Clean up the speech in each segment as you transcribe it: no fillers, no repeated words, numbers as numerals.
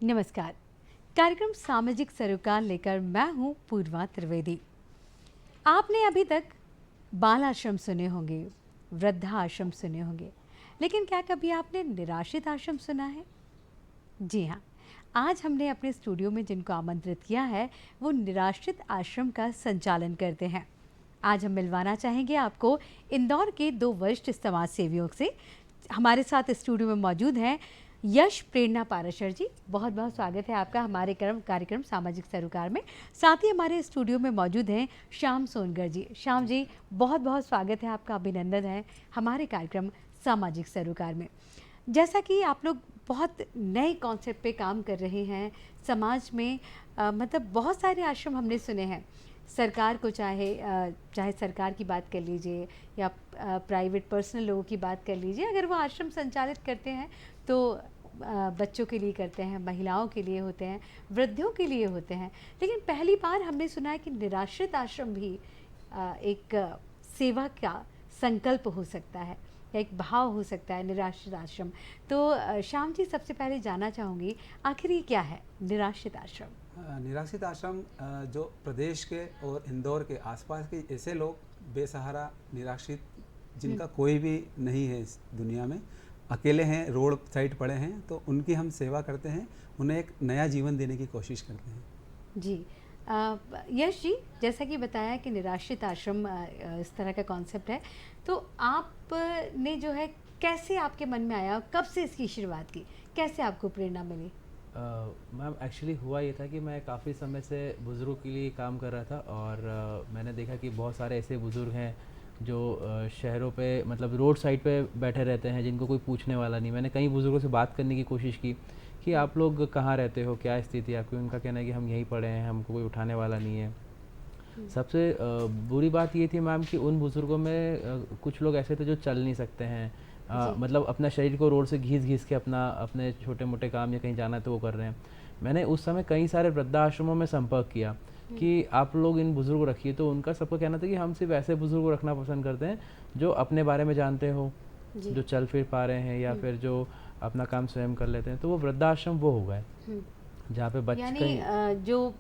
नमस्कार। कार्यक्रम सामाजिक सरोकार लेकर मैं हूं पूर्वा त्रिवेदी। आपने अभी तक बाल आश्रम सुने होंगे, वृद्धा आश्रम सुने होंगे, लेकिन क्या कभी आपने निराश्रित आश्रम सुना है? जी हाँ, आज हमने अपने स्टूडियो में जिनको आमंत्रित किया है वो निराश्रित आश्रम का संचालन करते हैं। आज हम मिलवाना चाहेंगे आपको इंदौर के दो वरिष्ठ समाज सेवियों से। हमारे साथ स्टूडियो में मौजूद हैं यश प्रेरणा पाराशर जी। बहुत बहुत स्वागत है आपका हमारे कार्यक्रम सामाजिक सरोकार में। साथ ही हमारे स्टूडियो में मौजूद हैं श्याम सोनगर जी। श्याम जी, बहुत बहुत स्वागत है आपका, अभिनंदन है हमारे कार्यक्रम सामाजिक सरोकार में। जैसा कि आप लोग बहुत नए कॉन्सेप्ट पे काम कर रहे हैं समाज में, मतलब बहुत सारे आश्रम हमने सुने हैं। सरकार को चाहे सरकार की बात कर लीजिए या प्राइवेट पर्सनल लोगों की बात कर लीजिए, अगर वो आश्रम संचालित करते हैं तो बच्चों के लिए करते हैं, महिलाओं के लिए होते हैं, वृद्धों के लिए होते हैं। लेकिन पहली बार हमने सुना है कि निराश्रित आश्रम भी एक सेवा का संकल्प हो सकता है, एक भाव हो सकता है निराश्रित आश्रम। तो श्याम जी, सबसे पहले जानना चाहूँगी आखिर ये क्या है निराश्रित आश्रम? निराश्रित आश्रम जो प्रदेश के और इंदौर के आसपास के ऐसे लोग बेसहारा निराश्रित जिनका कोई भी नहीं है इस दुनिया में, अकेले हैं, रोड साइड पड़े हैं, तो उनकी हम सेवा करते हैं, उन्हें एक नया जीवन देने की कोशिश करते हैं। जी, यश जी, जैसा कि बताया कि निराश्रित आश्रम इस तरह का कॉन्सेप्ट है, तो आपने जो है कैसे आपके मन में आया, कब से इसकी शुरुआत की, कैसे आपको प्रेरणा मिली? मैम एक्चुअली हुआ ये था कि मैं काफ़ी समय से बुज़ुर्गों के लिए काम कर रहा था और मैंने देखा कि बहुत सारे ऐसे बुज़ुर्ग हैं जो शहरों पे मतलब रोड साइड पे बैठे रहते हैं, जिनको कोई पूछने वाला नहीं। मैंने कई बुज़ुर्गों से बात करने की कोशिश की कि आप लोग कहाँ रहते हो, क्या स्थिति है आपकी। उनका कहना है कि हम यहीं पड़े हैं, हमको कोई उठाने वाला नहीं है। सबसे बुरी बात ये थी मैम कि उन बुज़ुर्गों में कुछ लोग ऐसे थे जो चल नहीं सकते हैं, मतलब अपना शरीर को रोड से घीस के अपने छोटे मोटे काम या कहीं जाना है तो वो कर रहे हैं। मैंने उस समय कई सारे वृद्धाश्रमों में संपर्क किया कि आप लोग इन बुज़ुर्ग को रखिए, तो उनका सबका कहना था कि हम सिर्फ ऐसे बुज़ुर्ग को रखना पसंद करते हैं जो अपने बारे में जानते हो, जो चल फिर पा रहे हैं या फिर जो अपना काम स्वयं कर लेते हैं। तो वो वृद्धाश्रम वो हो गए जहाँ पे बच्चे यानी जो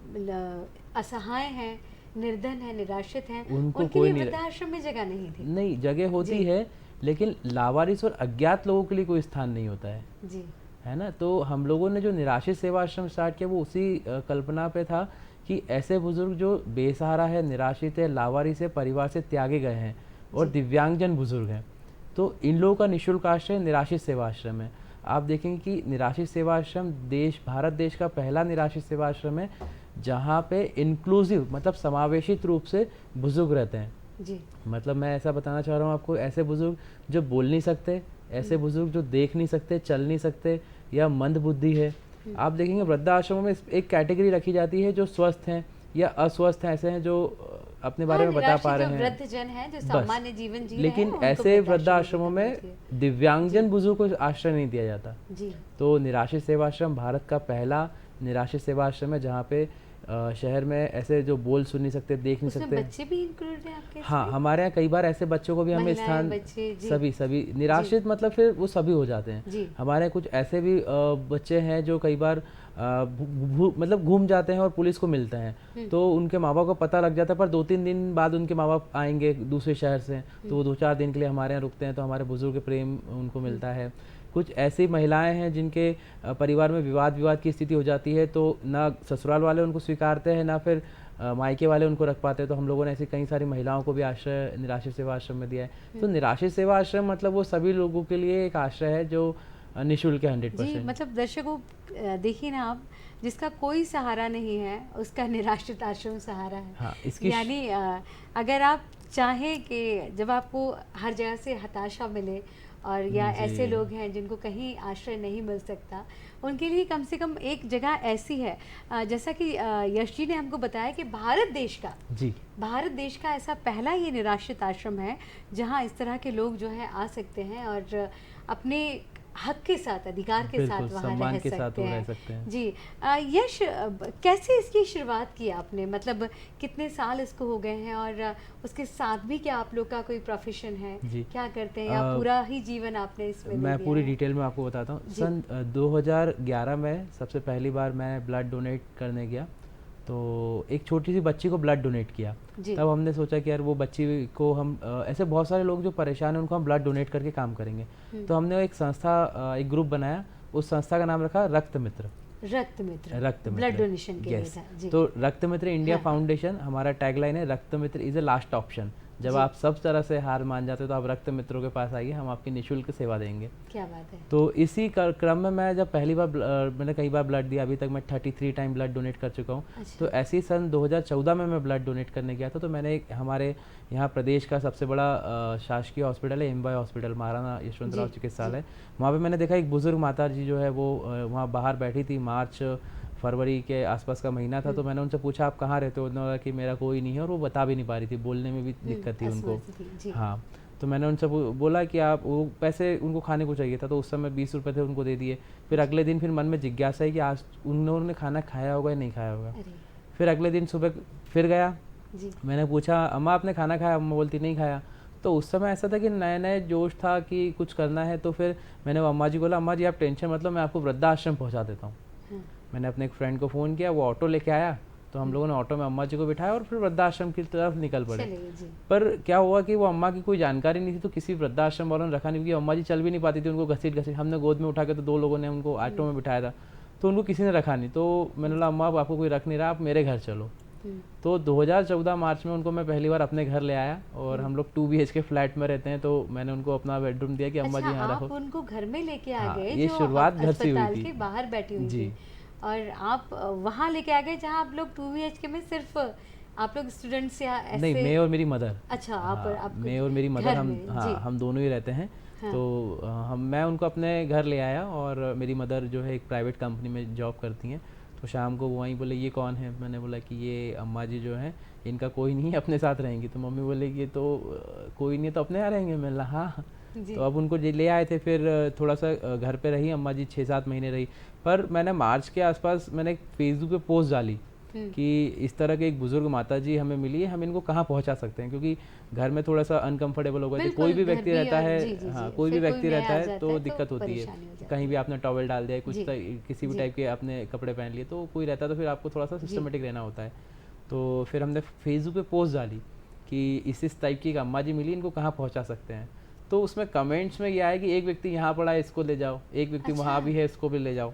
असहाय हैं, निर्धन है, निराश्रित हैं, उनको उनके कोई लिए नहीं, वृद्धाश्रम में जगह नहीं थी। नहीं जगह होती है, लेकिन लावारिस और अज्ञात लोगों के लिए कोई स्थान नहीं होता है जी, है ना। तो हम लोगों ने जो निराश्रित सेवा आश्रम स्टार्ट किया वो उसी कल्पना पे था कि ऐसे बुजुर्ग जो बेसहारा है, निराश्रित है, लावारिस है, परिवार से त्यागे गए हैं और दिव्यांगजन बुजुर्ग हैं, तो इन लोगों का निःशुल्क आश्रय निराश्रित सेवा आश्रम है। आप देखेंगे कि निराश्रित सेवा आश्रम भारत देश का पहला निराश्रित सेवा आश्रम है जहाँ पे इंक्लूसिव मतलब समावेशित रूप से बुजुर्ग रहते हैं। जी, मतलब मैं ऐसा बताना चाह रहा हूँ आपको, ऐसे बुजुर्ग जो बोल नहीं सकते, ऐसे बुजुर्ग जो देख नहीं सकते, चल नहीं सकते या मंद बुद्धि है। आप देखेंगे वृद्धाश्रमों में एक कैटेगरी रखी जाती है जो स्वस्थ हैं या अस्वस्थ हैं, ऐसे हैं जो अपने बारे में बता पा रहे हैं, वृद्धजन है जो सामान्य जीवन जी रहे हैं, लेकिन उनको ऐसे वृद्धाश्रम वृद्धाश्रमों में में जी। दिव्यांगजन बुजुर्ग को आश्रय नहीं दिया जाता। जी, तो निराश्रित सेवा आश्रम भारत का पहला निराश्रित सेवा आश्रम है जहाँ पे शहर में ऐसे जो बोल सुन नहीं सकते, देख नहीं उसमें सकते। बच्चे भी इंक्लूड हैं आपके? हाँ, हमारे यहाँ कई बार ऐसे बच्चों को भी हमें महिलाएं, स्थान, बच्चे, जी। सभी निराश्रित मतलब फिर वो सभी हो जाते हैं। जी। हमारे यहाँ कुछ ऐसे भी बच्चे हैं जो कई बार मतलब घूम जाते हैं और पुलिस को मिलते हैं, तो उनके माँ बाप को पता लग जाता है, पर 2-3 दिन बाद उनके माँ बाप आएंगे दूसरे शहर से, तो वो 2-4 दिन के लिए हमारे यहाँ रुकते हैं, तो हमारे बुजुर्ग प्रेम उनको मिलता है। कुछ ऐसी महिलाएं हैं जिनके परिवार में विवाद की स्थिति हो जाती है, तो ना ससुराल वाले उनको स्वीकारते हैं ना फिर मायके वाले उनको रख पाते हैं, तो हम लोगों ने ऐसी कई सारी महिलाओं को भी आश्रय निराश्रित सेवा आश्रम में दिया है। तो निराश्रित सेवा आश्रम मतलब वो सभी लोगों के लिए एक आश्रय है जो निःशुल्क है 100%। जी, मतलब दर्शकों देखिए ना आप, जिसका कोई सहारा नहीं है उसका निराश्रित आश्रम सहारा है। हाँ, यानी अगर आप चाहें कि जब आपको हर जगह से हताशा मिले और या ऐसे लोग हैं जिनको कहीं आश्रय नहीं मिल सकता, उनके लिए कम से कम एक जगह ऐसी है, जैसा कि यश जी ने हमको बताया कि भारत देश का ऐसा पहला ये निराश्रित आश्रम है जहाँ इस तरह के लोग जो है आ सकते हैं और अपने हक के साथ, अधिकार के साथ बिल्कुल, वहाँ सम्मान रह के साथ सकते वो रह हैं। सकते हैं। जी। यश, कैसे इसकी शुरुआत की आपने? मतलब कितने साल इसको हो गए हैं, और उसके साथ भी क्या आप लोग का कोई प्रोफेशन है? जी। क्या करते हैं, या अ, पूरा ही जीवन आपने इसमें दे मैं दिया पूरी है? डिटेल में आपको बताता हूँ। जी। सन 2011 में सबसे पहली बार मैं ब्लड डोनेट करने गया, तो एक छोटी सी बच्ची को ब्लड डोनेट किया। जी। तब हमने सोचा कि यार वो बच्ची को हम ऐसे बहुत सारे लोग जो परेशान हैं उनको हम ब्लड डोनेट करके काम करेंगे। तो हमने एक संस्था, एक ग्रुप बनाया, उस संस्था का नाम रखा रक्त मित्र। रक्त मित्र। रक्त मित्र, ब्लड डोनेशन के लिए यस। था। जी। तो रक्त मित्र इंडिया हाँ। फाउंडेशन, हमारा टैगलाइन है, रक्त मित्र इज़ अ लास्ट ऑप्शन। जब जी। आप सब तरह से हार मान जाते हो तो आप रक्त मित्रों के पास आइए, हम आपकी निःशुल्क सेवा देंगे। क्या बात है। तो इसी क्रम में मैं जब पहली बार मैंने कई बार ब्लड दिया, अभी तक मैं 33 टाइम ब्लड डोनेट कर चुका हूँ। अच्छा। तो ऐसे ही सन 2014 में मैं ब्लड डोनेट करने गया था, तो मैंने हमारे यहाँ प्रदेश का सबसे बड़ा शासकीय हॉस्पिटल है एमवाय हॉस्पिटल, महाराणा यशवंतराव जी, चिकित्सालय। वहाँ पे मैंने देखा एक बुज़ुर्ग माता जी जो है वो वहाँ बाहर बैठी थी। मार्च फरवरी के आसपास का महीना था। तो मैंने उनसे पूछा आप कहाँ रहते हो? उन्होंने बोला कि मेरा कोई नहीं है, और वो बता भी नहीं पा रही थी, बोलने में भी दिक्कत थी उनको। असमर्थ थी। जी। हाँ। तो मैंने उनसे बोला कि आप, वो पैसे उनको खाने को चाहिए था, तो उस समय 20 रुपये थे, उनको दे दिए। फिर अगले दिन फिर मन में जिज्ञासा है कि आज उन्होंने खाना खाया होगा या नहीं खाया होगा। अरे। फिर अगले दिन सुबह फिर गया, जी। मैंने पूछा अम्मा आपने खाना खाया? अम्मा बोलती नहीं खाया। तो उस समय ऐसा था कि नए नए जोश था कि कुछ करना है। तो फिर मैंने अम्मा जी को बोला अम्मा जी आप टेंशन मत लो, मैं आपको वृद्धाश्रम पहुंचा देता हूँ। हाँ। मैंने अपने एक फ्रेंड को फ़ोन किया, वो ऑटो लेके आया, तो हम लोगों ने ऑटो में अम्मा जी को बिठाया और फिर वृद्धाश्रम की तरफ निकल पड़े। चलिए। जी। पर क्या हुआ कि वो अम्मा की कोई जानकारी नहीं थी, तो किसी वृद्धाश्रम वालों ने रखा नहीं, क्योंकि अम्मा जी चल भी नहीं पाती थी, उनको घसीट घसीट हमने गोद में उठा के, तो 2 लोगों ने उनको ऑटो में बिठाया था, तो उनको किसी ने रखा नहीं। तो मैंने बोला अम्मा अब आपको कोई रख नहीं रहा, आप मेरे घर चलो। तो 2014 मार्च में उनको मैं पहली बार अपने घर ले आया, और हम लोग 2 BHK फ्लैट में रहते हैं, तो मैंने उनको अपना बेडरूम दिया कि अम्मा जी यहाँ अच्छा, रखो। आप उनको घर में लेके आ हाँ, गए, ये जो शुरुआत घर से हुई अस्पताल थी। के बाहर बैठी हुई जी। थी, और आप वहाँ लेके आ गए जहाँ आप लोग 2 BHK में सिर्फ आप लोग स्टूडेंट्स या नहीं, ऐसे? मैं और मेरी मदर। अच्छा, आप मैं और मेरी मदर, घर हम, में। हाँ, जी। हम दोनों ही रहते हैं। हाँ। तो मैं उनको अपने घर ले आया, और मेरी मदर जो है एक प्राइवेट कंपनी में जॉब करती हैं। तो शाम को वो वहीं बोले ये कौन है? मैंने बोला कि ये अम्मा जी जो हैं, इनका कोई नहीं है, अपने साथ रहेंगी। तो मम्मी बोले कि ये तो कोई नहीं है, तो अपने यहाँ रहेंगे। मैंने बोला हाँ। जी। तो अब उनको ले आए थे, फिर थोड़ा सा घर पे रही अम्मा जी, 6-7 महीने रही। पर मैंने मार्च के आसपास मैंने एक फेसबुक पे पोस्ट डाली कि इस तरह के एक बुजुर्ग माता जी हमें मिली है, हम इनको कहाँ पहुँचा सकते हैं, क्योंकि घर में थोड़ा सा अनकंफर्टेबल हो गए थे। बिल्कुल, कोई भी घर व्यक्ति भी रहता और है, जी, जी, हाँ, जी। कोई भी फिर व्यक्ति नया रहता आ है जाता तो है, तो दिक्कत होती है। परेशानी हो जाती कहीं भी आपने टॉवल डाल दिया, कुछ जी। किसी भी जी। टाइप के आपने कपड़े पहन लिए, तो कोई रहता है तो फिर आपको थोड़ा सा सिस्टमेटिक रहना होता है। तो फिर हमने फेसबुक पे पोस्ट डाली कि इस टाइप की एक अम्मा जी मिली, इनको कहाँ पहुँचा सकते हैं। तो उसमें कमेंट्स में ये आया कि एक व्यक्ति यहाँ पड़ा है, इसको ले जाओ, एक व्यक्ति वहाँ भी है, इसको भी ले जाओ।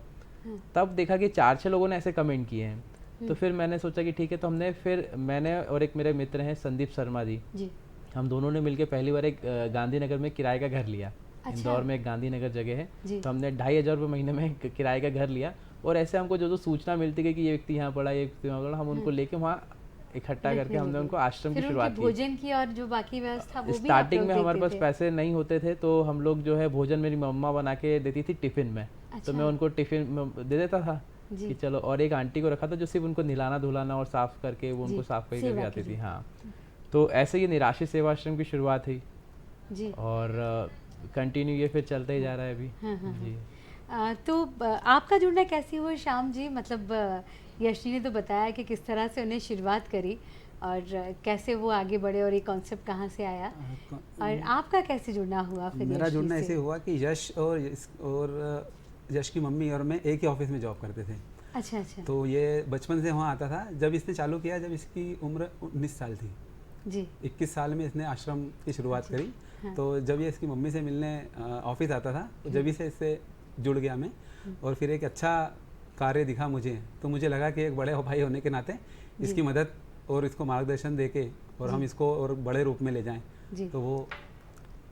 तब देखा कि 4-6 लोगों ने ऐसे कमेंट किए हैं। तो फिर मैंने सोचा कि ठीक है, तो मैंने और एक मेरे मित्र हैं संदीप शर्मा जी, जी। हम दोनों ने मिलकर पहली बार एक गांधीनगर में किराए का घर लिया। अच्छा। इंदौर में एक गांधीनगर जगह है, जी। तो हमने 2,500 रुपये महीने में एक किराए का घर लिया। और ऐसे हमको जो सूचना मिलती गई कि ये व्यक्ति यहाँ पड़ा, ये व्यक्ति वहाँ पड़ा, हम उनको लेके वहाँ इकट्ठा करके हमने उनको आश्रम की फिर शुरुआत उनके की। भोजन की और जो बाकी व्यवस्था वो भी आप स्टार्टिंग लोग में हमारे देते पास थे? पैसे नहीं होते थे, तो हम लोग जो है भोजन मेरी मम्मा बना के देती थी टिफ़िन में। तो अच्छा। मैं उनको टिफ़िन में दे देता था जी। कि चलो, और एक आंटी को रखा था जो सिर्फ उनको नहलाना धुलाना और साफ़ करके वो जी, उनको साफ़ करके भी सेवा आती के थी। लिए। हाँ, तो ऐसे ये निराश्रित सेवाश्रम की शुरुआत हुई, जी। और कंटिन्यू ये फिर चलता ही जा रहा है अभी। हाँ, हाँ, जी। तो आपका जुड़ना कैसे हुआ श्याम जी? मतलब यश जी ने तो बताया कि किस तरह से उन्हें शुरुआत करी, और कैसे वो आगे बढ़े, और ये कॉन्सेप्ट कहाँ से आया, और आपका कैसे जुड़ना हुआ फिर? मेरा यश जी जुड़ना से? ऐसे हुआ कि यश और यश की मम्मी और मैं एक ही ऑफिस में जॉब करते थे। अच्छा, अच्छा। तो ये बचपन से वहाँ आता था। जब इसने चालू किया, जब इसकी उम्र 19 साल थी, जी। 21 साल में इसने आश्रम की शुरुआत अच्छा। करी। हाँ। तो जब ये इसकी मम्मी से मिलने ऑफिस आता था, तो जब से इससे जुड़ गया मैं, और फिर एक अच्छा कार्य दिखा मुझे, तो मुझे लगा कि एक बड़े भाई होने के नाते इसकी मदद और इसको मार्गदर्शन देके और हम इसको और बड़े रूप में ले जाएं, तो वो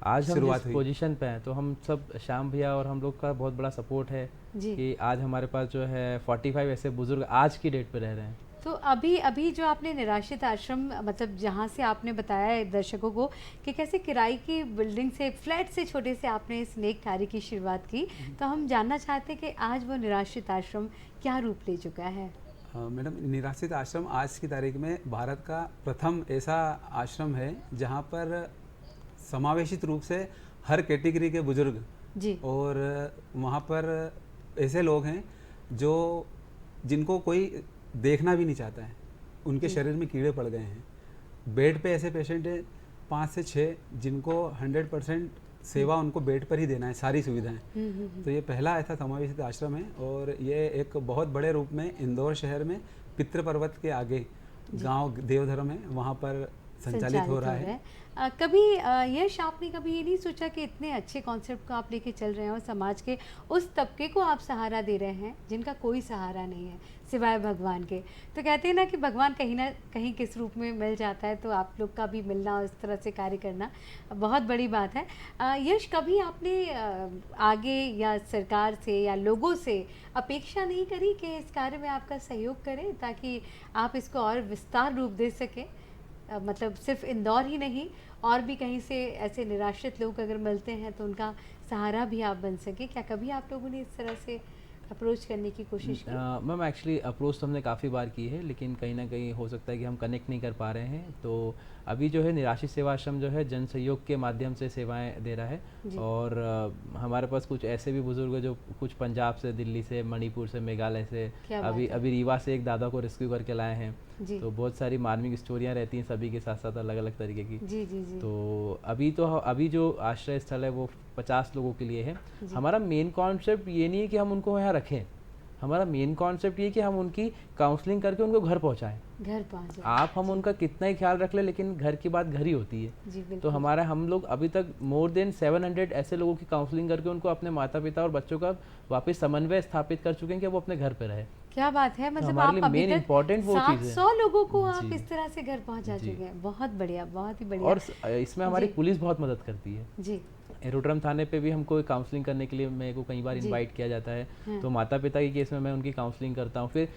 आज हम शुरुआत जिस हुई। पोजीशन पे हैं, तो हम सब श्याम भैया और हम लोग का बहुत बड़ा सपोर्ट है जी। कि आज हमारे पास जो है 45 ऐसे बुजुर्ग आज की डेट पे रह रहे हैं। तो अभी जो आपने निराश्रित आश्रम, मतलब जहाँ से आपने बताया है दर्शकों को कि कैसे किराए की बिल्डिंग से, फ्लैट से, छोटे से आपने इस नेक कार्य की शुरुआत की, तो हम जानना चाहते हैं कि आज वो निराश्रित आश्रम क्या रूप ले चुका है? मैडम, निराश्रित आश्रम आज की तारीख में भारत का प्रथम ऐसा आश्रम है जहाँ पर समावेशित रूप से हर कैटेगरी के बुजुर्ग जी। और वहाँ पर ऐसे लोग हैं जो जिनको कोई देखना भी नहीं चाहता है, उनके जी। शरीर में कीड़े पड़ गए हैं। बेड पे ऐसे पेशेंट हैं 5 से 6 जिनको 100% सेवा उनको बेड पर ही देना है, सारी सुविधाएं। तो ये पहला ऐसा समावेशित आश्रम है और ये एक बहुत बड़े रूप में इंदौर शहर में पितृ पर्वत के आगे गांव देवधर्म है, वहाँ पर संचालित हो रहा है। कभी यश आपने कभी ये नहीं सोचा कि इतने अच्छे कॉन्सेप्ट को आप लेके चल रहे हैं और समाज के उस तबके को आप सहारा दे रहे हैं जिनका कोई सहारा नहीं है सिवाय भगवान के? तो कहते हैं ना कि भगवान कहीं ना कहीं किस रूप में मिल जाता है, तो आप लोग का भी मिलना और इस तरह से कार्य करना बहुत बड़ी बात है। यश, कभी आपने आगे या सरकार से या लोगों से अपेक्षा नहीं करी कि इस कार्य में आपका सहयोग करें ताकि आप इसको और विस्तार रूप दे सकें? मतलब सिर्फ इंदौर ही नहीं, और भी कहीं से ऐसे निराश्रित लोग अगर मिलते हैं तो उनका सहारा भी आप बन सके। क्या कभी आप लोगों ने इस तरह से अप्रोच करने की कोशिश की? मैम एक्चुअली अप्रोच तो हमने काफ़ी बार की है, लेकिन कहीं ना कहीं हो सकता है कि हम कनेक्ट नहीं कर पा रहे हैं। तो अभी जो है निराश्रित सेवा आश्रम जो है जन सहयोग के माध्यम से सेवाएं दे रहा है। और हमारे पास कुछ ऐसे भी बुजुर्ग हैं जो कुछ पंजाब से, दिल्ली से, मणिपुर से, मेघालय से, अभी रीवा से एक दादा को रेस्क्यू करके लाए हैं। तो बहुत सारी मार्मिक स्टोरियाँ रहती हैं सभी के साथ साथ अलग अलग तरीके की। जी। तो अभी जो आश्रय स्थल है वो 50 लोगों के लिए है। हमारा मेन कॉन्सेप्ट ये नहीं है कि हम उनको यहाँ रखें, हमारा मेन कॉन्सेप्ट ये कि हम उनकी काउंसलिंग करके उनको घर पहुँचाएं। आप हम उनका कितना ही ख्याल रख ले, लेकिन घर की बात घर ही होती है। तो हम लोग अभी तक मोर देन 700 ऐसे लोगों की काउंसलिंग करके उनको अपने माता पिता और बच्चों का वापस समन्वय स्थापित कर चुके हैं कि वो अपने घर पे रहे। क्या बात है, मतलब आप अभी तक 700 लोगों को आप इस तरह से घर पहुंचा चुके हैं। बहुत बढ़िया, बहुत ही बढ़िया। और इसमें हमारी पुलिस बहुत मदद करती है जी। एरोड्रम थाने पे भी हमको काउंसलिंग करने के लिए मेरे को कई बार इनवाइट किया जाता है। तो माता पिता की केस में मैं उनकी काउंसलिंग करता हूँ। फिर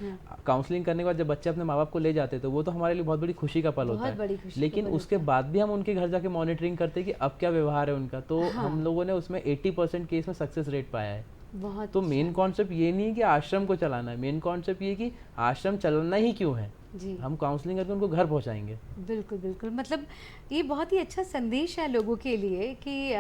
काउंसलिंग करने के बाद जब बच्चे अपने माँ बाप को ले जाते हैं तो वो तो हमारे लिए बहुत बड़ी खुशी का पल होता है। लेकिन उसके बाद भी हम उनके घर जाके मॉनिटरिंग करते हैं कि अब क्या व्यवहार है उनका। तो हम लोगों ने उसमें 80% केस में सक्सेस रेट पाया है। तो मेन कॉन्सेप्ट ये नहीं है कि आश्रम को चलाना है, मेन कॉन्सेप्ट ये कि आश्रम चलना ही क्यों है। हम काउंसलिंग करके उनको घर पहुंचाएंगे। बिल्कुल बिल्कुल, मतलब ये बहुत ही अच्छा संदेश है लोगों के लिए कि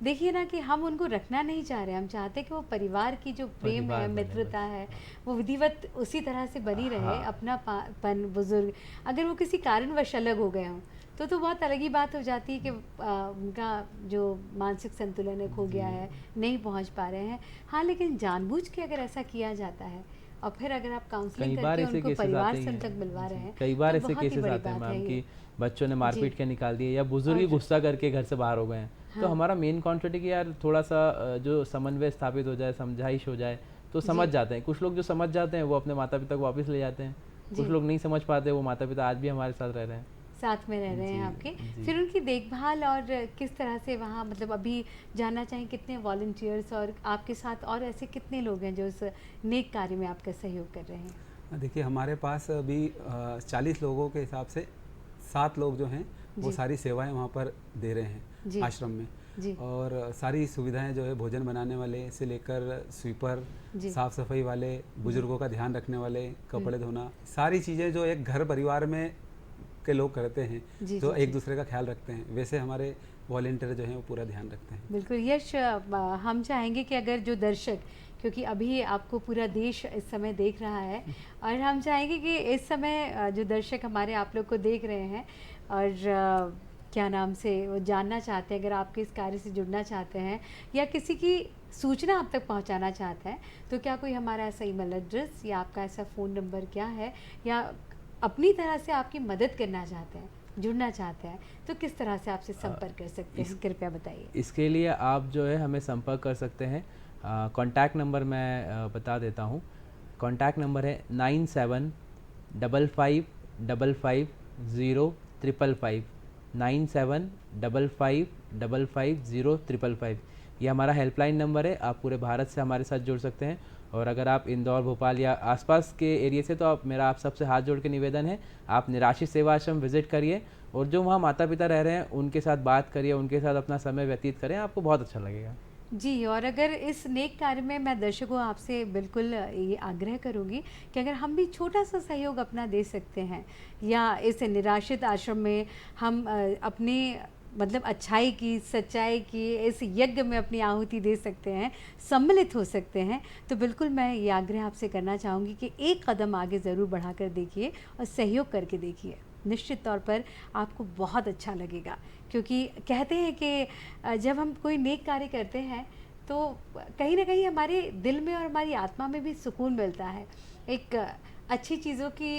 देखिए ना कि हम उनको रखना नहीं चाह रहे, हम चाहते हैं कि वो परिवार की जो प्रेम है, मित्रता है, वो विधिवत उसी तरह से बनी रहे। अपना पन बुजुर्ग अगर वो किसी कारणवश अलग हो गए हों तो बहुत अलग ही बात हो जाती है कि उनका जो मानसिक संतुलन है खो गया है, नहीं पहुंच पा रहे हैं। हाँ, लेकिन जानबूझ के अगर ऐसा किया जाता है और फिर अगर आप काउंसलिंग करके उनको परिवार से तक मिलवा रहे हैं, कई बार ऐसे केसेस आते हैं मैम कि बच्चों ने मारपीट के निकाल दिए या बुजुर्ग ही गुस्सा करके घर से बाहर हो गए हैं। तो हमारा मेन कॉन्सेप्ट है कि यार थोड़ा सा जो समन्वय स्थापित हो जाए, समझाइश हो जाए तो समझ जाते हैं। कुछ लोग जो समझ जाते हैं वो अपने माता पिता को वापस ले जाते हैं, कुछ लोग नहीं समझ पाते, वो माता पिता आज भी हमारे साथ रह रहे हैं, साथ में रह रहे हैं आपके। फिर उनकी देखभाल और किस तरह से वहाँ, मतलब अभी जानना चाहें कितने वॉलंटियर्स और आपके साथ और ऐसे कितने लोग हैं जो इस नेक कार्य में आपका सहयोग कर रहे हैं? देखिए हमारे पास अभी 40 लोगों के हिसाब से 7 लोग जो हैं वो सारी सेवाएं वहाँ पर दे रहे हैं आश्रम में। और सारी सुविधाएं जो है भोजन बनाने वाले से लेकर स्वीपर, साफ सफाई वाले, बुजुर्गों का ध्यान रखने वाले, कपड़े धोना, सारी चीज़ें जो एक घर परिवार में के लोग करते हैं, जो एक दूसरे का ख्याल रखते हैं, वैसे हमारे वॉलंटियर जो हैं वो पूरा ध्यान रखते हैं। बिल्कुल यश, हम चाहेंगे कि अगर जो दर्शक, क्योंकि अभी आपको पूरा देश इस समय देख रहा है, और हम चाहेंगे कि इस समय जो दर्शक हमारे आप लोग को देख रहे हैं और क्या नाम से वो जानना चाहते हैं, अगर आपके इस कार्य से जुड़ना चाहते हैं या किसी की सूचना आप तक पहुंचाना चाहते हैं, तो क्या कोई हमारा ऐसा ईमेल एड्रेस या आपका ऐसा फ़ोन नंबर क्या है, या अपनी तरह से आपकी मदद करना चाहते हैं, जुड़ना चाहते हैं, तो किस तरह से आपसे संपर्क कर सकते हैं, कृपया बताइए। इसके लिए आप जो है हमें संपर्क कर सकते हैं। कॉन्टैक्ट नंबर मैं बता देता हूँ। कॉन्टैक्ट नंबर है 9755550555 9755550555। ये हमारा हेल्पलाइन नंबर है। आप पूरे भारत से हमारे साथ जुड़ सकते हैं। और अगर आप इंदौर, भोपाल या आसपास के एरिया से, तो आप सबसे हाथ जोड़ के निवेदन है, आप निराश्रित सेवा आश्रम विजिट करिए और जो वहाँ माता पिता रह रहे हैं उनके साथ बात करिए, उनके साथ अपना समय व्यतीत करें, आपको बहुत अच्छा लगेगा। जी, और अगर इस नेक कार्य में मैं दर्शकों आपसे बिल्कुल ये आग्रह करूँगी कि अगर हम भी छोटा सा सहयोग अपना दे सकते हैं, या इस निराश्रित आश्रम में हम अपने मतलब अच्छाई की, सच्चाई की इस यज्ञ में अपनी आहुति दे सकते हैं, सम्मिलित हो सकते हैं, तो बिल्कुल मैं ये आग्रह आपसे करना चाहूँगी कि एक कदम आगे ज़रूर बढ़ाकर देखिए और सहयोग करके देखिए। निश्चित तौर पर आपको बहुत अच्छा लगेगा, क्योंकि कहते हैं कि जब हम कोई नेक कार्य करते हैं तो कहीं ना कहीं हमारे दिल में और हमारी आत्मा में भी सुकून मिलता है। एक अच्छी चीज़ों की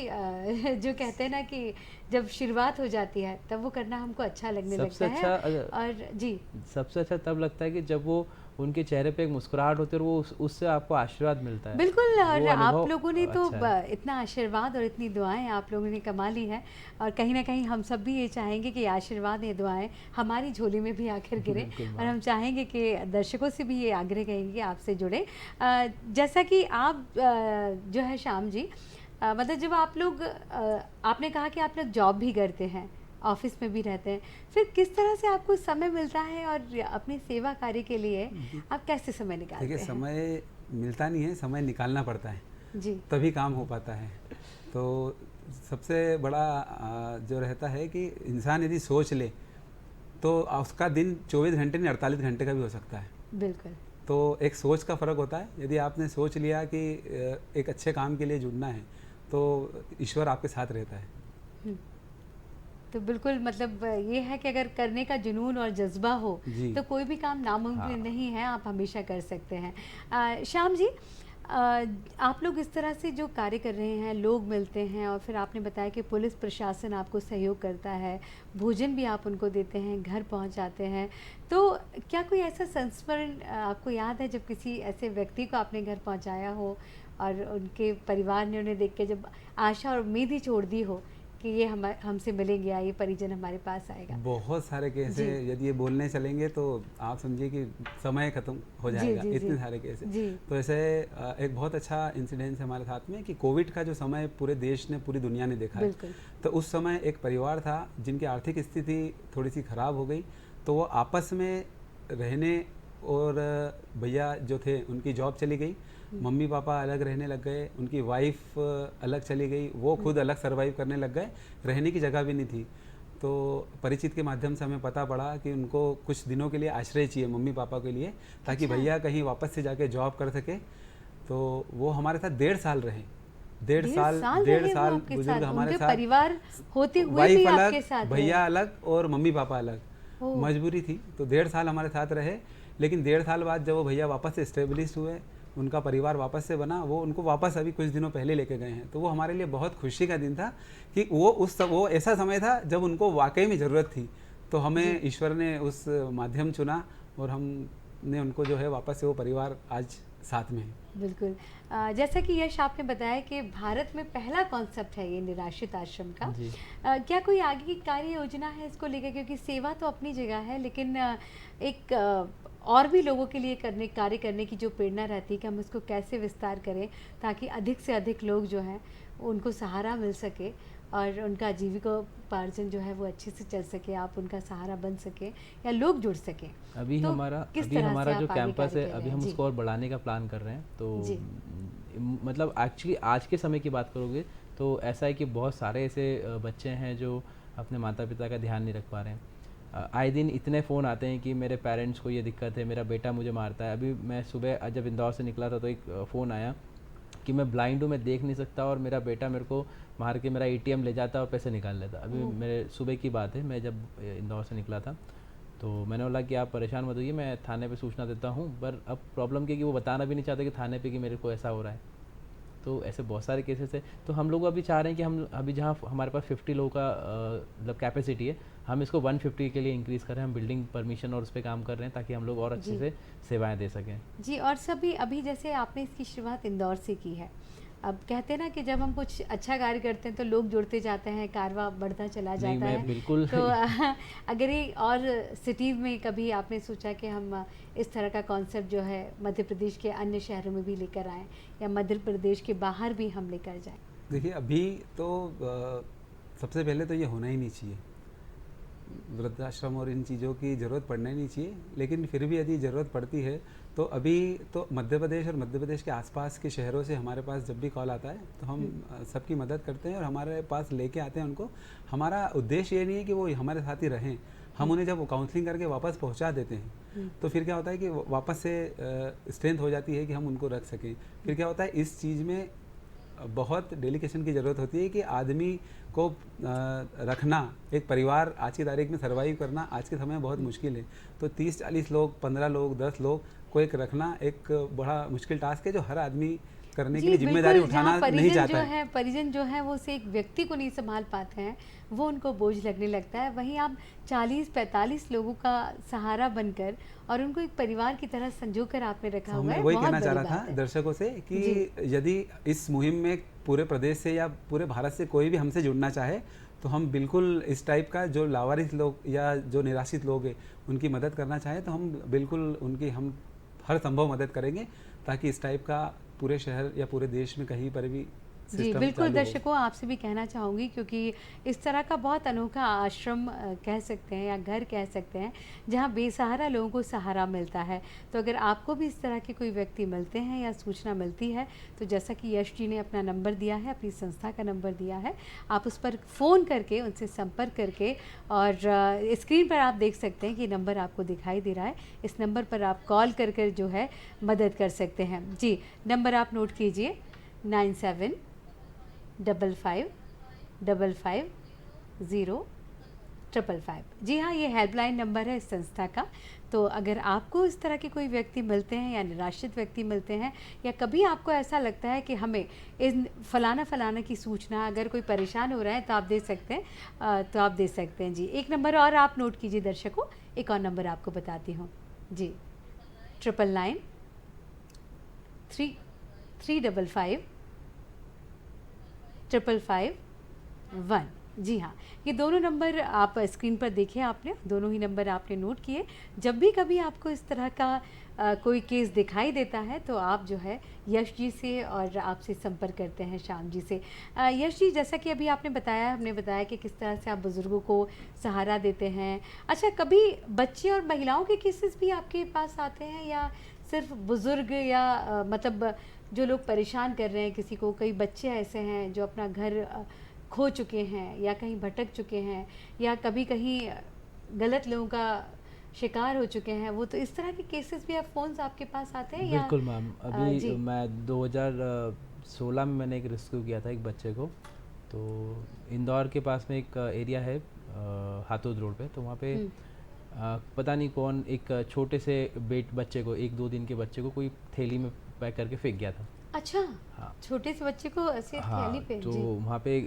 जो कहते हैं ना कि जब शुरुआत हो जाती है तब वो करना हमको अच्छा लगने सबसे लगता है। अच्छा और जी, सबसे अच्छा तब लगता है कि जब वो उनके चेहरे पे एक मुस्कुराहट होती है और वो उससे आपको आशीर्वाद मिलता है। बिल्कुल। और वो आप अनुभव लोगों ने तो अच्छा है। इतना आशीर्वाद और इतनी दुआएं आप लोगों ने कमा ली है, और कहीं ना कहीं हम सब भी ये चाहेंगे कि आशीर्वाद ये दुआएं हमारी झोली में भी आकर गिरे। बिल्कुल और मैम। हम चाहेंगे कि दर्शकों से भी ये आग्रह करेंगे कि आपसे जुड़े। जैसा कि आप जो है श्याम जी, मतलब जब आप लोग आपने कहा कि आप लोग जॉब भी करते हैं, ऑफिस में भी रहते हैं, फिर किस तरह से आपको समय मिलता है और अपनी सेवा कार्य के लिए आप कैसे समय निकालते देखिए, हैं? समय मिलता नहीं है, समय निकालना पड़ता है, जी, तभी काम हो पाता है। तो सबसे बड़ा जो रहता है कि इंसान यदि सोच ले तो उसका दिन 24 घंटे नहीं 48 घंटे का भी हो सकता है। बिल्कुल। तो एक सोच का फ़र्क होता है। यदि आपने सोच लिया कि एक अच्छे काम के लिए जुड़ना है तो ईश्वर आपके साथ रहता है। हुँ। तो बिल्कुल मतलब ये है कि अगर करने का जुनून और जज़्बा हो, जी। तो कोई भी काम नामुमकिन हाँ। नहीं है, आप हमेशा कर सकते हैं। श्याम जी, आप लोग इस तरह से जो कार्य कर रहे हैं, लोग मिलते हैं और फिर आपने बताया कि पुलिस प्रशासन आपको सहयोग करता है, भोजन भी आप उनको देते हैं, घर पहुंचाते हैं। तो क्या कोई ऐसा संस्मरण आपको याद है जब किसी ऐसे व्यक्ति को आपने घर पहुंचाया हो और उनके परिवार ने उन्हें देख के जब आशा और उम्मीद ही छोड़ दी हो कि ये हमसे मिलेंगे या ये परिजन हमारे पास आएगा? बहुत सारे केस जी। हैं, यदि ये बोलने चलेंगे तो आप समझिए कि समय ख़त्म हो जी, जाएगा, जी, जी। इतने सारे केस हैं। जी। तो ऐसे एक बहुत अच्छा इंसिडेंस है हमारे साथ में कि कोविड का जो समय पूरे देश ने, पूरी दुनिया ने देखा है। बिल्कुल। तो उस समय एक परिवार था जिनकी आर्थिक स्थिति थोड़ी सी ख़राब हो गई, तो वो आपस में रहने, और भैया जो थे उनकी जॉब चली गई, मम्मी पापा अलग रहने लग गए, उनकी वाइफ अलग चली गई, वो खुद अलग सर्वाइव करने लग गए, रहने की जगह भी नहीं थी। तो परिचित के माध्यम से हमें पता पड़ा कि उनको कुछ दिनों के लिए आश्रय चाहिए मम्मी पापा के लिए, ताकि अच्छा। भैया कहीं वापस से जाके जॉब कर सके। तो वो हमारे साथ 1.5 साल रहे। डेढ़ साल रहे वो आपके बुजुर्ग साथ, हमारे उनके साथ, परिवार होते हुए भी वाइफ आपके अलग, साथ रहे? भैया अलग और मम्मी पापा अलग। ओह! मजबूरी थी, तो 1.5 साल हमारे साथ रहे। लेकिन 1.5 साल बाद जब वो भैया वापस से इस्टेब्लिश हुए, उनका परिवार वापस से बना, वो उनको वापस अभी कुछ दिनों पहले लेके गए हैं। तो वो हमारे लिए बहुत खुशी का दिन था कि वो ऐसा समय था जब उनको वाकई में ज़रूरत थी। तो हमें ईश्वर ने उस माध्यम चुना और हमने उनको जो है वापस से वो परिवार आज साथ में है। बिल्कुल। जैसा कि यश आपने बताया कि भारत में पहला कॉन्सेप्ट है ये निराश्रित आश्रम का। जी। क्या कोई आगे की कार्य योजना है इसको लेकर? क्योंकि सेवा तो अपनी जगह है, लेकिन एक और भी लोगों के लिए कार्य करने की जो प्रेरणा रहती है कि हम इसको कैसे विस्तार करें ताकि अधिक से अधिक लोग जो हैं उनको सहारा मिल सके और उनका जीविकोपार्जन जो है वो अच्छे से चल सके, आप उनका सहारा बन सके या लोग जुड़ सकें। अभी तो हमारा किस अभी तरह हमारा से जो आप आगे कैंपस कार्य है कर रहे अभी हैं? हम जी। उसको और बढ़ाने का प्लान कर रहे हैं। तो जी। मतलब एक्चुअली आज के समय की बात करोगे तो ऐसा है कि बहुत सारे ऐसे बच्चे हैं जो अपने माता पिता का ध्यान नहीं रख पा रहे हैं। आए दिन इतने फ़ोन आते हैं कि मेरे पेरेंट्स को ये दिक्कत है, मेरा बेटा मुझे मारता है। अभी मैं सुबह जब इंदौर से निकला था तो एक फ़ोन आया कि मैं ब्लाइंड हूँ, मैं देख नहीं सकता और मेरा बेटा मेरे को मार के मेरा एटीएम ले जाता और पैसे निकाल लेता। अभी ओह! मेरे सुबह की बात है, मैं जब इंदौर से निकला था तो मैंने बोला कि आप परेशान मत होइए, मैं थाने पे सूचना देता हूँ। पर अब प्रॉब्लम क्या है कि वो बताना भी नहीं चाहते कि थाने पे कि मेरे को ऐसा हो रहा है। तो ऐसे बहुत सारे केसेस है। तो हम लोग अभी चाह रहे हैं कि हम अभी जहाँ हमारे पास 50 लोगों का मतलब कैपेसिटी है, हम इसको 150 के लिए इंक्रीज़ कर रहे हैं। हम बिल्डिंग परमिशन और उस पर काम कर रहे हैं ताकि हम लोग और अच्छे जी। से सेवाएं दे सकें। जी, और सभी अभी जैसे आपने इसकी शुरुआत इंदौर से की है। अब कहते हैं ना कि जब हम कुछ अच्छा कार्य करते हैं तो लोग जुड़ते जाते हैं, कारवां बढ़ता चला नहीं, जाता मैं है। बिल्कुल तो अगर ये और सिटीज़ में कभी आपने सोचा कि हम इस तरह का कॉन्सेप्ट जो है मध्य प्रदेश के अन्य शहरों में भी लेकर आएँ या मध्य प्रदेश के बाहर भी हम लेकर जाएँ? देखिए, अभी तो सबसे पहले तो ये होना ही नहीं चाहिए, वृद्धाश्रम और इन चीज़ों की ज़रूरत पड़ना ही नहीं चाहिए। लेकिन फिर भी यदि ज़रूरत पड़ती है तो अभी तो मध्य प्रदेश और मध्य प्रदेश के आसपास के शहरों से हमारे पास जब भी कॉल आता है तो हम सबकी मदद करते हैं और हमारे पास लेके आते हैं उनको। हमारा उद्देश्य ये नहीं है कि वो हमारे साथ ही रहें, हम उन्हें जब काउंसलिंग करके वापस पहुंचा देते हैं तो फिर क्या होता है कि वापस से स्ट्रेंथ हो जाती है कि हम उनको रख सकें। फिर क्या होता है, इस चीज़ में बहुत डेलिकेशन की ज़रूरत होती है कि आदमी को रखना, एक परिवार आज की तारीख में सर्वाइव करना आज के समय में बहुत मुश्किल है। तो 30-40 लोग, 15 लोग, 10 लोग को एक रखना एक बड़ा मुश्किल टास्क है, जो हर आदमी करने के जी लिए जिम्मेदारी बिल्कुल, जहाँ उठाना नहीं चाहता है। परिजन जो है वो उसे एक व्यक्ति को नहीं संभाल पाते हैं, वो उनको बोझ लगने लगता है। वहीं आप 40-45 लोगों का सहारा बनकर और उनको एक परिवार की तरह संजो कर आपने रखा तो हुआ मैं है, वही बहुत कहना चाह बड़ी रहा बात था है। दर्शकों से कि जी। यदि इस मुहिम में पूरे प्रदेश से या पूरे भारत से कोई भी हमसे जुड़ना चाहे तो हम बिल्कुल इस टाइप का, जो लावारिस लोग या जो निराश्रित लोग हैं उनकी मदद करना चाहें तो हम बिल्कुल उनकी हम हर संभव मदद करेंगे, ताकि इस टाइप का पूरे शहर या पूरे देश में कहीं पर भी जी सिस्टम बिल्कुल, चालू हो। दर्शकों आपसे भी कहना चाहूँगी, क्योंकि इस तरह का बहुत अनोखा आश्रम कह सकते हैं या घर कह सकते हैं, जहाँ बेसहारा लोगों को सहारा मिलता है। तो अगर आपको भी इस तरह के कोई व्यक्ति मिलते हैं या सूचना मिलती है, तो जैसा कि यश जी ने अपना नंबर दिया है, अपनी संस्था का नंबर दिया है, आप उस पर फ़ोन करके उनसे संपर्क करके, और स्क्रीन पर आप देख सकते हैं कि नंबर आपको दिखाई दे रहा है, इस नंबर पर आप कॉल कर कर जो है मदद कर सकते हैं। जी, नंबर आप नोट कीजिए, 9755550555। जी हाँ, ये हेल्पलाइन नंबर है इस संस्था का। तो अगर आपको इस तरह के कोई व्यक्ति मिलते हैं या निराश्रित व्यक्ति मिलते हैं, या कभी आपको ऐसा लगता है कि हमें इन फलाना की सूचना, अगर कोई परेशान हो रहा है तो आप दे सकते हैं, तो आप दे सकते हैं। जी, एक नंबर और आप नोट कीजिए दर्शकों, एक और नंबर आपको बताती हूँ। जी, 999 355 555 1। जी हाँ, ये दोनों नंबर आप स्क्रीन पर देखे आपने, दोनों ही नंबर आपने नोट किए। जब भी कभी आपको इस तरह का कोई केस दिखाई देता है तो आप जो है यश जी से और आपसे संपर्क करते हैं श्याम जी से। यश जी, जैसा कि अभी आपने बताया, हमने बताया कि किस तरह से आप बुज़ुर्गों को सहारा देते हैं। अच्छा, कभी बच्चे और महिलाओं के केसेस भी आपके पास आते हैं, या सिर्फ बुज़ुर्ग, या मतलब जो लोग परेशान कर रहे हैं किसी को? कई बच्चे ऐसे हैं जो अपना घर खो चुके हैं या कहीं भटक चुके हैं, या कभी कहीं गलत लोगों का शिकार हो चुके हैं, वो तो इस तरह के केसेस भी, आप फ़ोन्स आपके पास आते हैं या? बिल्कुल मैम, अभी जी मैं 2016 में मैंने एक रेस्क्यू किया था एक बच्चे को। तो इंदौर के पास में एक एरिया है हाथोद रोड पे, तो वहाँ पे पता नहीं कौन एक छोटे से बच्चे को, 1-2 दिन के बच्चे को कोई थैली में पैक करके फेंक गया था। अच्छा, हाँ छोटे से बच्चे को ऐसे हाँ, थैली पे? तो जी वहाँ पे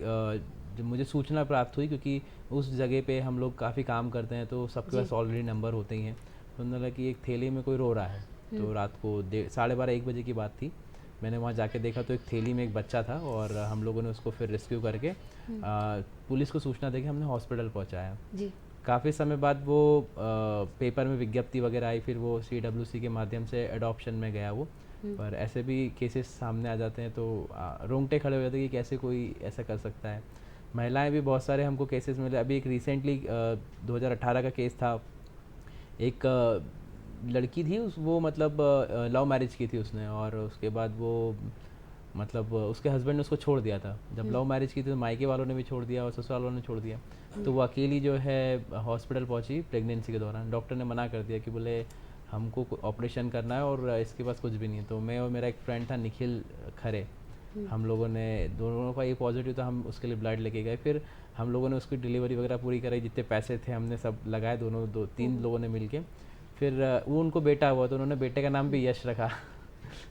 जब मुझे सूचना प्राप्त हुई, क्योंकि उस जगह पे हम लोग काफ़ी काम करते हैं तो सबके जी पास ऑलरेडी नंबर होते ही हैं। तो उन्होंने लगा कि एक थैली में कोई रो रहा है। तो रात को 12:30-1 बजे की बात थी। मैंने वहाँ जाके देखा तो एक थैली में एक बच्चा था, और हम लोगों ने उसको फिर रेस्क्यू करके पुलिस को सूचना देके हमने हॉस्पिटल पहुँचाया। जी काफ़ी समय बाद वो पेपर में विज्ञप्ति वगैरह आई, फिर वो CWC के माध्यम से एडॉप्शन में गया वो। पर ऐसे भी केसेस सामने आ जाते हैं तो रोंगटे खड़े हो जाते हैं कि कैसे कोई ऐसा कर सकता है। महिलाएं भी बहुत सारे हमको केसेस मिले। अभी एक रिसेंटली 2018 का केस था। एक लड़की थी, वो मतलब लव मैरिज की थी उसने, और उसके बाद वो मतलब उसके हस्बैंड ने उसको छोड़ दिया था। जब लव मैरिज की थी तो मायके वालों ने भी छोड़ दिया और ससुराल वालों ने छोड़ दिया। तो वो अकेली जो है हॉस्पिटल पहुंची प्रेगनेंसी के दौरान। डॉक्टर ने मना कर दिया कि बोले हमको ऑपरेशन करना है और इसके पास कुछ भी नहीं है। तो मैं और मेरा एक फ्रेंड था निखिल खरे, हम लोगों ने, दोनों का ये पॉजिटिव था, हम उसके लिए ब्लड लेके गए। फिर हम लोगों ने उसकी डिलीवरी वगैरह पूरी कराई, जितने पैसे थे हमने सब लगाए, दोनों 2-3 लोगों ने मिल के। फिर वो उनको बेटा हुआ तो उन्होंने बेटे का नाम भी यश रखा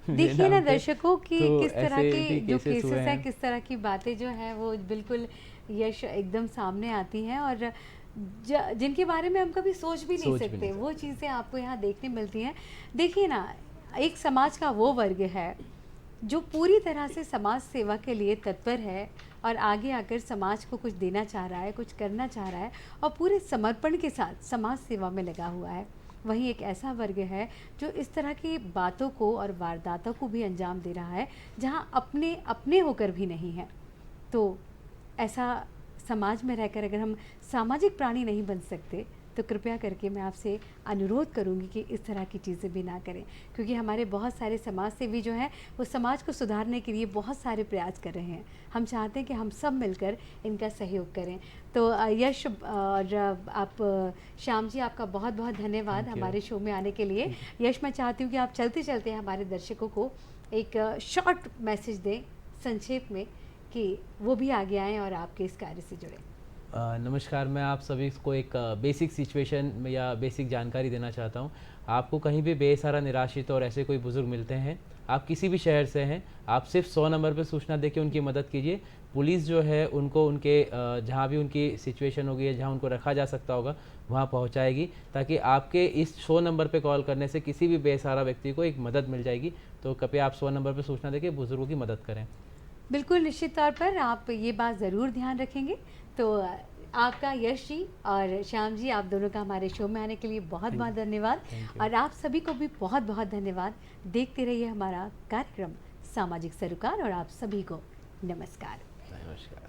मेरे देखिए ना नाम पे। दर्शकों कि तो किस तरह ऐसे के भी जो केसेस हुए केसेस हैं, हैं। किस तरह की बातें जो हैं वो बिल्कुल यश एकदम सामने आती हैं, और जिनके बारे में हम कभी सोच भी नहीं सकते, वो चीज़ें आपको यहाँ देखने मिलती हैं। देखिए ना, एक समाज का वो वर्ग है जो पूरी तरह से समाज सेवा के लिए तत्पर है, और आगे आकर समाज को कुछ देना चाह रहा है, कुछ करना चाह रहा है, और पूरे समर्पण के साथ समाज सेवा में लगा हुआ है। वहीं एक ऐसा वर्ग है जो इस तरह की बातों को और वारदातों को भी अंजाम दे रहा है, जहां अपने अपने होकर भी नहीं है। तो ऐसा समाज में रहकर अगर हम सामाजिक प्राणी नहीं बन सकते, तो कृपया करके मैं आपसे अनुरोध करूंगी कि इस तरह की चीज़ें भी ना करें, क्योंकि हमारे बहुत सारे समाज सेवी जो हैं वो समाज को सुधारने के लिए बहुत सारे प्रयास कर रहे हैं। हम चाहते हैं कि हम सब मिलकर इनका सहयोग करें। तो यश और आप श्याम जी, आपका बहुत बहुत धन्यवाद Thank you. हमारे शो में आने के लिए। यश, मैं चाहती हूँ कि आप चलते चलते हमारे दर्शकों को एक शॉर्ट मैसेज दें संक्षेप में, कि वो भी आगे आएँ और आपके इस कार्य से जुड़ें। नमस्कार, मैं आप सभी को एक बेसिक सिचुएशन या बेसिक जानकारी देना चाहता हूँ। आपको कहीं भी बेसहारा, निराश्रित और ऐसे कोई बुज़ुर्ग मिलते हैं, आप किसी भी शहर से हैं, आप सिर्फ 100 नंबर पर सूचना देके उनकी मदद कीजिए। पुलिस जो है उनको उनके जहाँ भी उनकी सिचुएशन होगी या जहाँ उनको रखा जा सकता होगा वहाँ पहुँचाएगी, ताकि आपके इस 100 नंबर पे कॉल करने से किसी भी बेसहारा व्यक्ति को एक मदद मिल जाएगी। तो कृपया आप 100 नंबर पर सूचना देके बुज़ुर्गों की मदद करें। बिल्कुल, निश्चित तौर पर आप ये बात ज़रूर ध्यान रखेंगे। तो आपका यश जी और श्याम जी, आप दोनों का हमारे शो में आने के लिए बहुत बहुत धन्यवाद। Thank you. और आप सभी को भी बहुत बहुत धन्यवाद। देखते रहिए हमारा कार्यक्रम सामाजिक सरोकार, और आप सभी को नमस्कार। नमस्कार।